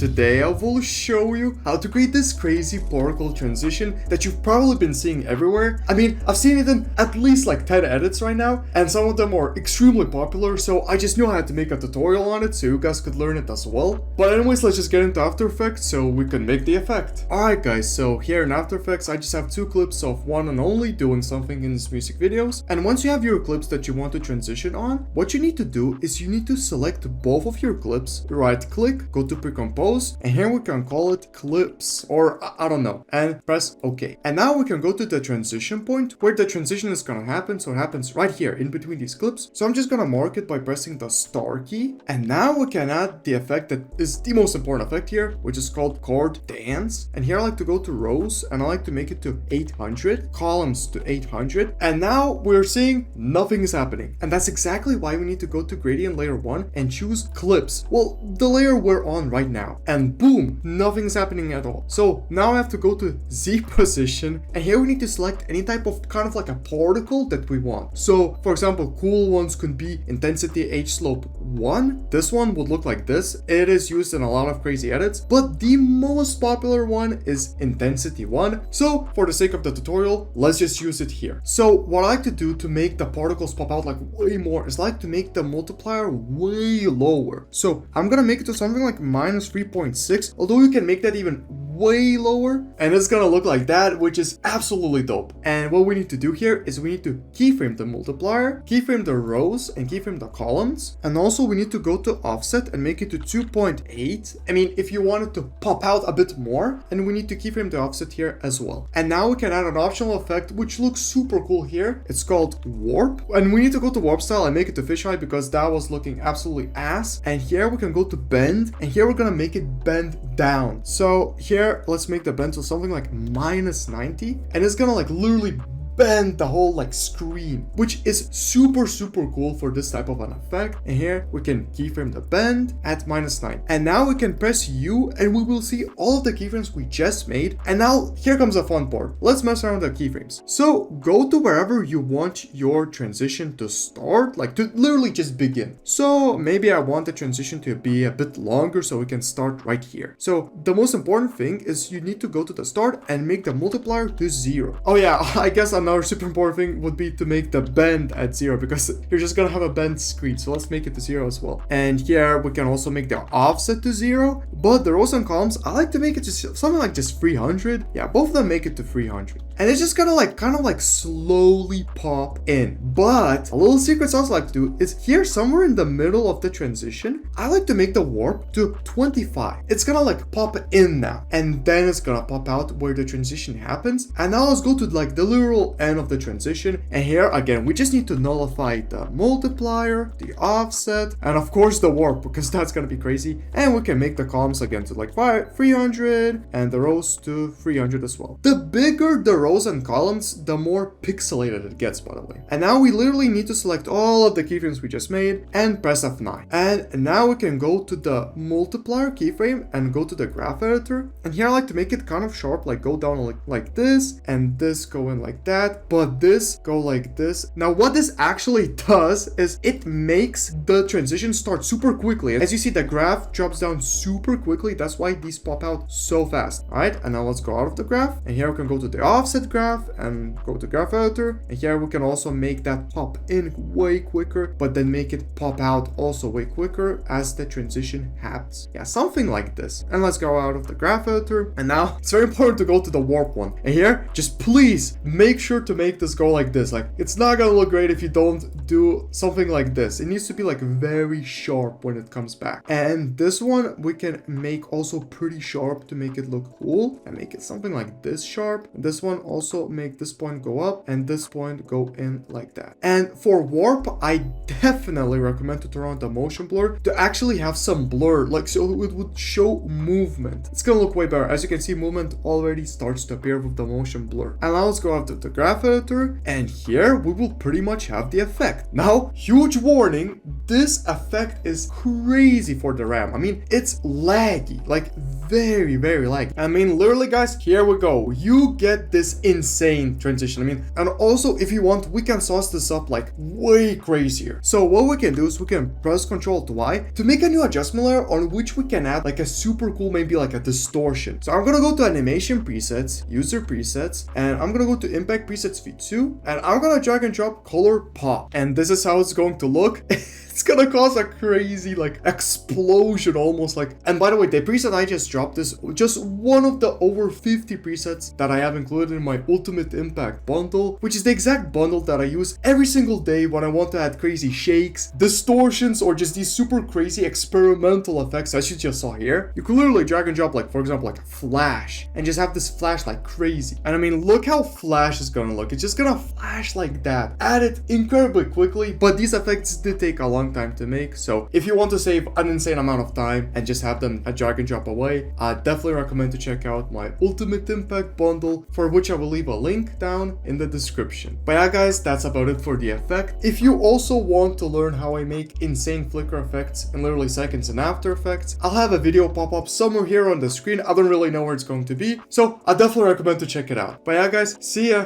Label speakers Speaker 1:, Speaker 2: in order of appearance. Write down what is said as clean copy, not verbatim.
Speaker 1: Today I will show you how to create this crazy particle transition that you've probably been seeing everywhere. I mean, I've seen it in at least like 10 edits right now, and some of them are extremely popular, so I just knew I had to make a tutorial on it so you guys could learn it as well. But anyways, let's just get into After Effects so we can make the effect. Alright guys, so here in After Effects I just have two clips of one and only doing something in these music videos. And once you have your clips that you want to transition on, what you need to do is you need to select both of your clips, right click, go to pre-compose, and here we can call it clips, or I don't know, and press OK. And now we can go to the transition point where the transition is gonna happen. So it happens right here in between these clips. So I'm just gonna mark it by pressing the star key, and now we can add the effect that is the most important effect here, which is called chord dance. And here I like to go to rows and I like to make it to 800, columns to 800, and now we're seeing nothing is happening. And that's exactly why we need to go to gradient layer 1 and choose clips, well, the layer we're on right now. And boom, nothing's happening at all. So now I have to go to Z position, and here we need to select any type of kind of like a particle that we want. So for example, cool ones could be intensity H slope 1. This one would look like this. It is used in a lot of crazy edits, but the most popular one is intensity 1. So for the sake of the tutorial, let's just use it here. So what I like to do to make the particles pop out like way more is like to make the multiplier way lower. So I'm gonna make it to something like minus 3.6, although you can make that even way lower, and it's gonna look like that, which is absolutely dope. And what we need to do here is we need to keyframe the multiplier, keyframe the rows, and keyframe the columns. And also we need to go to offset and make it to 2.8. I mean, if you want it to pop out a bit more, and we need to keyframe the offset here as well. And now we can add an optional effect which looks super cool here. It's called warp, and we need to go to warp style and make it to fisheye because that was looking absolutely ass. And here we can go to bend, and here we're gonna make it bend down. So here let's make the bend to something like minus 90, and it's gonna like literally bend the whole like screen, which is super cool for this type of an effect. And here we can keyframe the bend at minus 9, and now we can press U and we will see all of the keyframes we just made. And now here comes the fun part. Let's mess around with the keyframes. So go to wherever you want your transition to start, like to literally just begin. So maybe I want the transition to be a bit longer, so we can start right here. So the most important thing is you need to go to the start and make the multiplier to 0. Oh yeah, I guess another super important thing would be to make the bend at 0, because you're just gonna have a bend screen. So let's make it to 0 as well. And here we can also make the offset to 0, but the rows and columns, I like to make it just something like just 300. Yeah, both of them make it to 300. And it's just gonna like kind of like slowly pop in. But a little secret sauce I like to do is here somewhere in the middle of the transition, I like to make the warp to 25. It's gonna like pop in now, and then it's gonna pop out where the transition happens. And now let's go to like the literal end of the transition. And here again, we just need to nullify the multiplier, the offset, and of course the warp, because that's gonna be crazy. And we can make the columns again to like 300 and the rows to 300 as well. The bigger the rows and columns, the more pixelated it gets, by the way. And now we literally need to select all of the keyframes we just made and press F9. And now we can go to the multiplier keyframe and go to the graph editor. And here I like to make it kind of sharp, like go down like this, and this go in like that, but this go like this. Now what this actually does is it makes the transition start super quickly. As you see, the graph drops down super quickly. That's why these pop out so fast. All right, and now let's go out of the graph, and here we can go to the offset graph and go to graph editor. And here we can also make that pop in way quicker, but then make it pop out also way quicker as the transition happens. Yeah, something like this. And let's go out of the graph editor. And now it's very important to go to the warp one. And here, just please make sure to make this go like this. Like, it's not gonna look great if you don't do something like this. It needs to be like very sharp when it comes back. And this one we can make also pretty sharp to make it look cool, and make it something like this sharp. This one also make this point go up and this point go in like that. And for warp, I definitely recommend to turn on the motion blur to actually have some blur, like so it would show movement. It's gonna look way better. As you can see, movement already starts to appear with the motion blur. And now let's go out to the graph editor, and here we will pretty much have the effect. Now, huge warning, this effect is crazy for the RAM. I mean, it's laggy, like very laggy. I mean, literally guys, here we go. You get this this insane transition. I mean, and also if you want, we can sauce this up like way crazier. So what we can do is we can press Ctrl to Y to make a new adjustment layer on which we can add like a super cool, maybe like a distortion. So I'm gonna go to animation presets, user presets, and I'm gonna go to impact presets v2, and I'm gonna drag and drop color pop. And this is how it's going to look. It's gonna cause a crazy like explosion almost like. And by the way, the preset I just dropped is just one of the over 50 presets that I have included in my Ultimate Impact bundle, which is the exact bundle that I use every single day when I want to add crazy shakes, distortions, or just these super crazy experimental effects as you just saw here. You could literally drag and drop like, for example, like a flash and just have this flash like crazy. And I mean, look how flash is gonna look. It's just gonna flash like that. Add it incredibly quickly, but these effects did take a long time to make. So if you want to save an insane amount of time and just have them a drag and drop away, I definitely recommend to check out my Ultimate Impact bundle, for which I will leave a link down in the description. But yeah guys, that's about it for the effect. If you also want to learn how I make insane flicker effects in literally seconds in After Effects, I'll have a video pop up somewhere here on the screen. I don't really know where it's going to be, so I definitely recommend to check it out. But yeah guys, see ya!